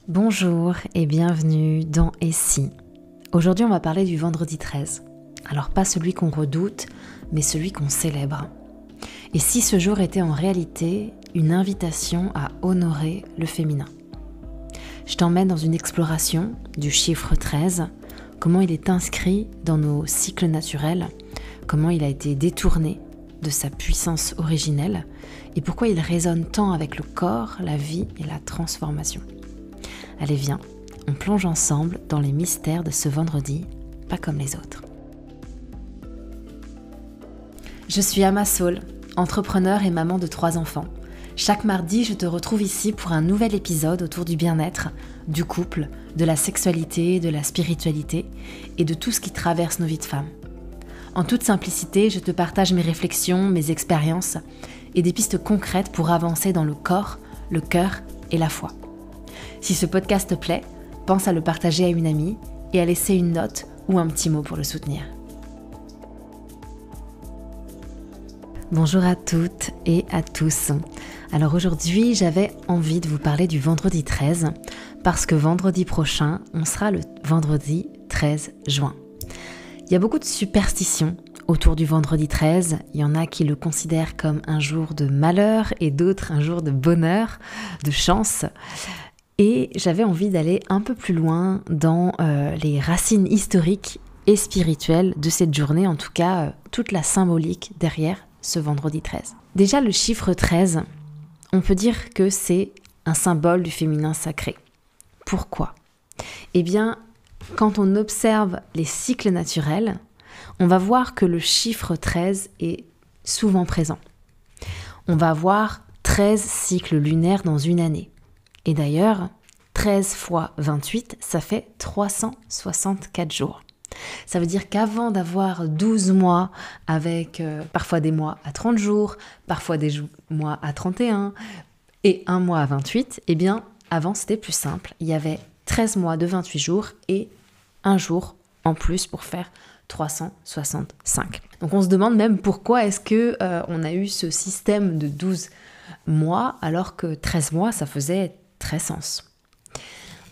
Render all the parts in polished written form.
Bonjour et bienvenue dans Et si. Aujourd'hui on va parler du vendredi 13. Alors pas celui qu'on redoute, mais celui qu'on célèbre. Et si ce jour était en réalité une invitation à honorer le féminin. Je t'emmène dans une exploration du chiffre 13, comment il est inscrit dans nos cycles naturels, comment il a été détourné de sa puissance originelle et pourquoi il résonne tant avec le corps, la vie et la transformation. Allez viens, on plonge ensemble dans les mystères de ce vendredi, pas comme les autres. Je suis Ama Saul, entrepreneur et maman de 3 enfants. Chaque mardi, je te retrouve ici pour un nouvel épisode autour du bien-être, du couple, de la sexualité, de la spiritualité et de tout ce qui traverse nos vies de femmes. En toute simplicité, je te partage mes réflexions, mes expériences et des pistes concrètes pour avancer dans le corps, le cœur et la foi. Si ce podcast te plaît, pense à le partager à une amie et à laisser une note ou un petit mot pour le soutenir. Bonjour à toutes et à tous. Alors aujourd'hui, j'avais envie de vous parler du vendredi 13 parce que vendredi prochain, on sera le vendredi 13 juin. Il y a beaucoup de superstitions autour du vendredi 13. Il y en a qui le considèrent comme un jour de malheur et d'autres un jour de bonheur, de chance. Et j'avais envie d'aller un peu plus loin dans les racines historiques et spirituelles de cette journée, en tout cas toute la symbolique derrière ce vendredi 13. Déjà le chiffre 13, on peut dire que c'est un symbole du féminin sacré. Pourquoi ? Eh bien, quand on observe les cycles naturels, on va voir que le chiffre 13 est souvent présent. On va avoir 13 cycles lunaires dans une année. Et d'ailleurs, 13 fois 28, ça fait 364 jours. Ça veut dire qu'avant d'avoir 12 mois avec parfois des mois à 30 jours, parfois des mois à 31 et un mois à 28, eh bien, avant c'était plus simple. Il y avait 13 mois de 28 jours et un jour en plus pour faire 365. Donc on se demande même pourquoi est-ce que on a eu ce système de 12 mois alors que 13 mois ça faisait très sens.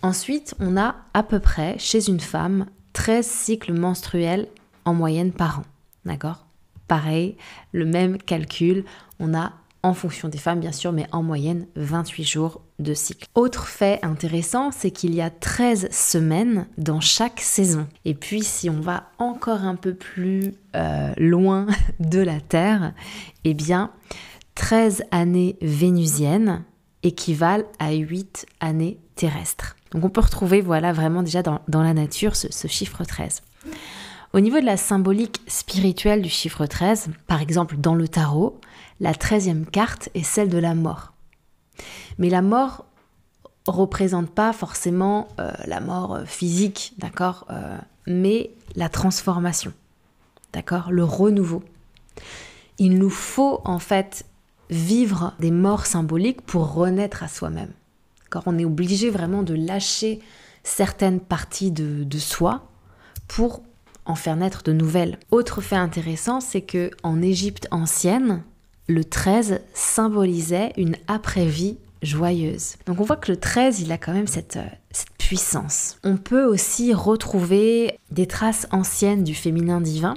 Ensuite, on a à peu près chez une femme 13 cycles menstruels en moyenne par an. D'accord ? Pareil, le même calcul, on a en fonction des femmes bien sûr, mais en moyenne 28 jours de cycle. Autre fait intéressant, c'est qu'il y a 13 semaines dans chaque saison. Et puis si on va encore un peu plus loin de la Terre, eh bien 13 années vénusiennes équivalent à 8 années terrestres. Donc on peut retrouver vraiment déjà dans la nature ce chiffre 13. Au niveau de la symbolique spirituelle du chiffre 13, par exemple dans le tarot, la 13e carte est celle de la mort. Mais la mort représente pas forcément la mort physique, d'accord, mais la transformation, d'accord, le renouveau. Il nous faut en fait vivre des morts symboliques pour renaître à soi-même. Car on est obligé vraiment de lâcher certaines parties de soi pour en faire naître de nouvelles. Autre fait intéressant, c'est que en Égypte ancienne, le 13 symbolisait une après-vie joyeuse. Donc on voit que le 13, il a quand même cette puissance. On peut aussi retrouver des traces anciennes du féminin divin,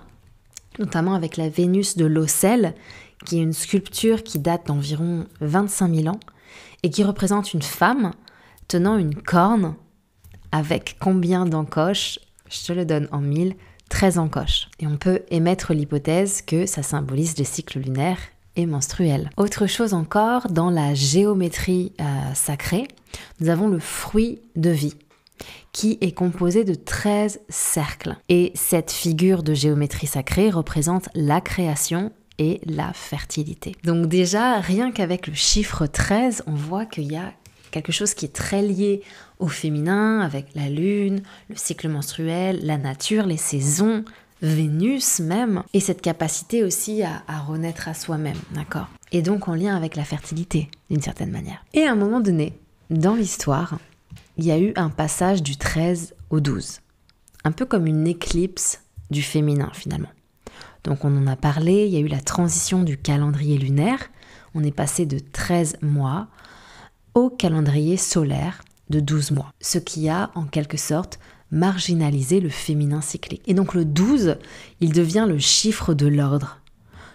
notamment avec la Vénus de Locelle, qui est une sculpture qui date d'environ 25 000 ans et qui représente une femme tenant une corne avec combien d'encoches ? Je te le donne en 1000, 13 encoches. Et on peut émettre l'hypothèse que ça symbolise les cycles lunaires et menstruels. Autre chose encore, dans la géométrie sacrée, nous avons le fruit de vie qui est composé de 13 cercles. Et cette figure de géométrie sacrée représente la création et la fertilité. Donc déjà, rien qu'avec le chiffre 13, on voit qu'il y a quelque chose qui est très lié au féminin, avec la lune, le cycle menstruel, la nature, les saisons, Vénus même, et cette capacité aussi à renaître à soi-même, d'accord ? Et donc en lien avec la fertilité, d'une certaine manière. Et à un moment donné, dans l'histoire, il y a eu un passage du 13 au 12, un peu comme une éclipse du féminin finalement. Donc on en a parlé, il y a eu la transition du calendrier lunaire, on est passé de 13 mois au calendrier solaire de 12 mois, ce qui a en quelque sorte marginalisé le féminin cyclique. Et donc le 12, il devient le chiffre de l'ordre.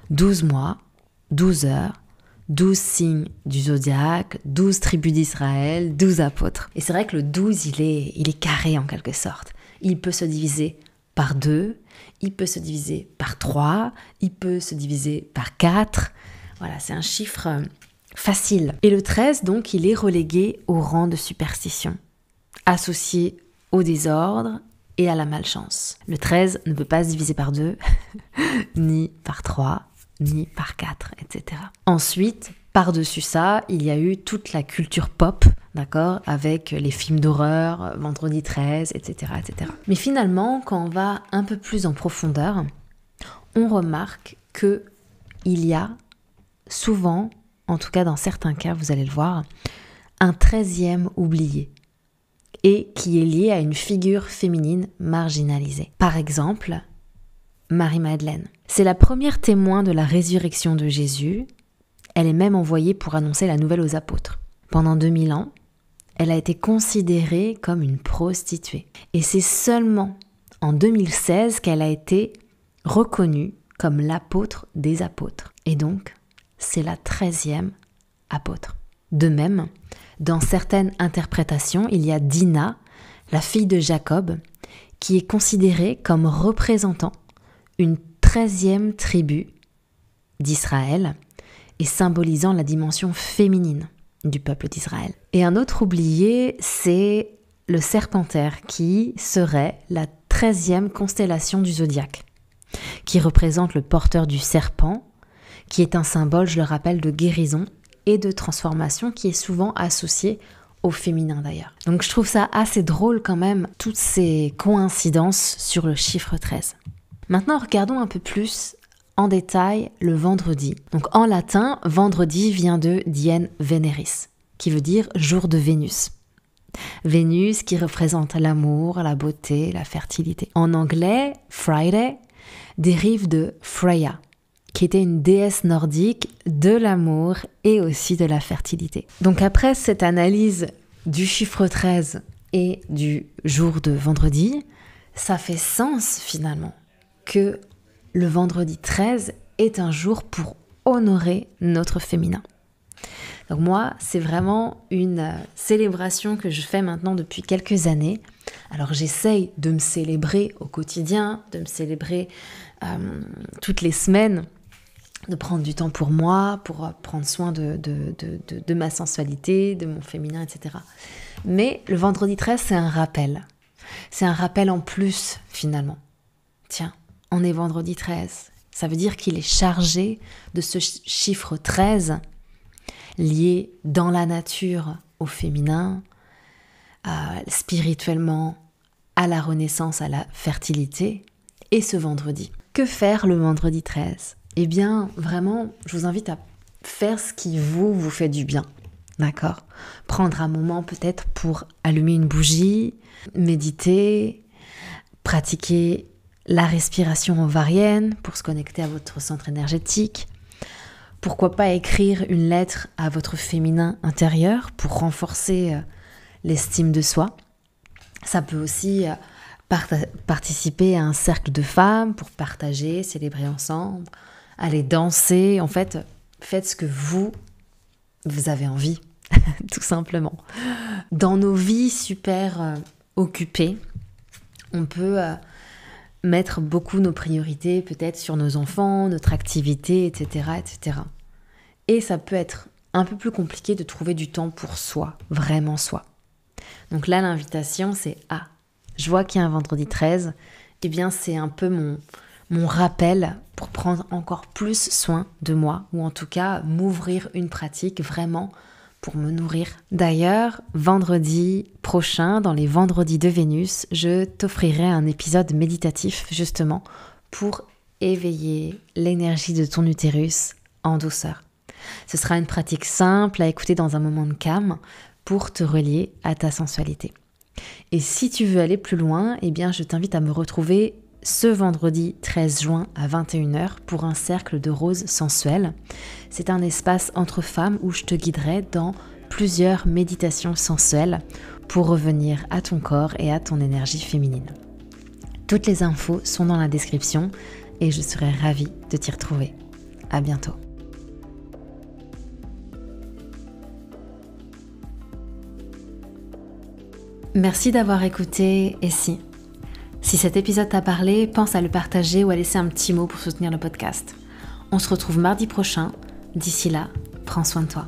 12 mois, 12 heures, 12 signes du zodiaque, 12 tribus d'Israël, 12 apôtres. Et c'est vrai que le 12, il est carré en quelque sorte. Il peut se diviser par 2, il peut se diviser par 3, il peut se diviser par 4. Voilà, c'est un chiffre facile. Et le 13, donc, il est relégué au rang de superstition, associé au désordre et à la malchance. Le 13 ne peut pas se diviser par 2, ni par 3, ni par 4, etc. Ensuite, par-dessus ça, il y a eu toute la culture pop, d'accord, avec les films d'horreur, Vendredi 13, etc., etc. Mais finalement, quand on va un peu plus en profondeur, on remarque que il y a souvent, en tout cas dans certains cas, vous allez le voir, un 13e oublié et qui est lié à une figure féminine marginalisée. Par exemple, Marie-Madeleine. C'est la première témoin de la résurrection de Jésus. Elle est même envoyée pour annoncer la nouvelle aux apôtres. Pendant 2000 ans, elle a été considérée comme une prostituée. Et c'est seulement en 2016 qu'elle a été reconnue comme l'apôtre des apôtres. Et donc, c'est la 13e apôtre. De même, dans certaines interprétations, il y a Dina, la fille de Jacob, qui est considérée comme représentant une 13e tribu d'Israël et symbolisant la dimension féminine du peuple d'Israël. Et un autre oublié, c'est le Serpentaire, qui serait la 13e constellation du zodiaque, qui représente le porteur du serpent, qui est un symbole, je le rappelle, de guérison et de transformation, qui est souvent associé au féminin d'ailleurs. Donc je trouve ça assez drôle quand même, toutes ces coïncidences sur le chiffre 13. Maintenant, regardons un peu plus en détail le vendredi. Donc en latin, vendredi vient de Dien Veneris, qui veut dire jour de Vénus. Vénus qui représente l'amour, la beauté, la fertilité. En anglais, Friday dérive de Freya, qui était une déesse nordique de l'amour et aussi de la fertilité. Donc après cette analyse du chiffre 13 et du jour de vendredi, ça fait sens finalement que le vendredi 13 est un jour pour honorer notre féminin. Donc moi, c'est vraiment une célébration que je fais maintenant depuis quelques années. Alors j'essaye de me célébrer au quotidien, de me célébrer toutes les semaines, de prendre du temps pour moi, pour prendre soin de ma sensualité, de mon féminin, etc. Mais le vendredi 13, c'est un rappel. C'est un rappel en plus, finalement. Tiens, on est vendredi 13. Ça veut dire qu'il est chargé de ce chiffre 13, lié dans la nature au féminin, spirituellement à la renaissance, à la fertilité, et ce vendredi. Que faire le vendredi 13 ? Eh bien, vraiment, je vous invite à faire ce qui vous fait du bien, d'accord ? Prendre un moment peut-être pour allumer une bougie, méditer, pratiquer la respiration ovarienne pour se connecter à votre centre énergétique. Pourquoi pas écrire une lettre à votre féminin intérieur pour renforcer l'estime de soi. Ça peut aussi participer à un cercle de femmes pour partager, célébrer ensemble, aller danser. En fait, faites ce que vous avez envie, tout simplement. Dans nos vies super occupées, on peut mettre beaucoup nos priorités peut-être sur nos enfants, notre activité, etc., etc. Et ça peut être un peu plus compliqué de trouver du temps pour soi, vraiment soi. Donc là, l'invitation, c'est « Ah, je vois qu'il y a un vendredi 13 », eh bien c'est un peu mon rappel pour prendre encore plus soin de moi, ou en tout cas m'ouvrir une pratique vraiment pour me nourrir. D'ailleurs, vendredi prochain, dans les vendredis de Vénus, je t'offrirai un épisode méditatif justement pour éveiller l'énergie de ton utérus en douceur. Ce sera une pratique simple à écouter dans un moment de calme pour te relier à ta sensualité. Et si tu veux aller plus loin, eh bien je t'invite à me retrouver ce vendredi 13 juin à 21h pour un cercle de roses sensuelles. C'est un espace entre femmes où je te guiderai dans plusieurs méditations sensuelles pour revenir à ton corps et à ton énergie féminine. Toutes les infos sont dans la description et je serai ravie de t'y retrouver. À bientôt. Merci d'avoir écouté et si cet épisode t'a parlé, pense à le partager ou à laisser un petit mot pour soutenir le podcast. On se retrouve mardi prochain. D'ici là, prends soin de toi.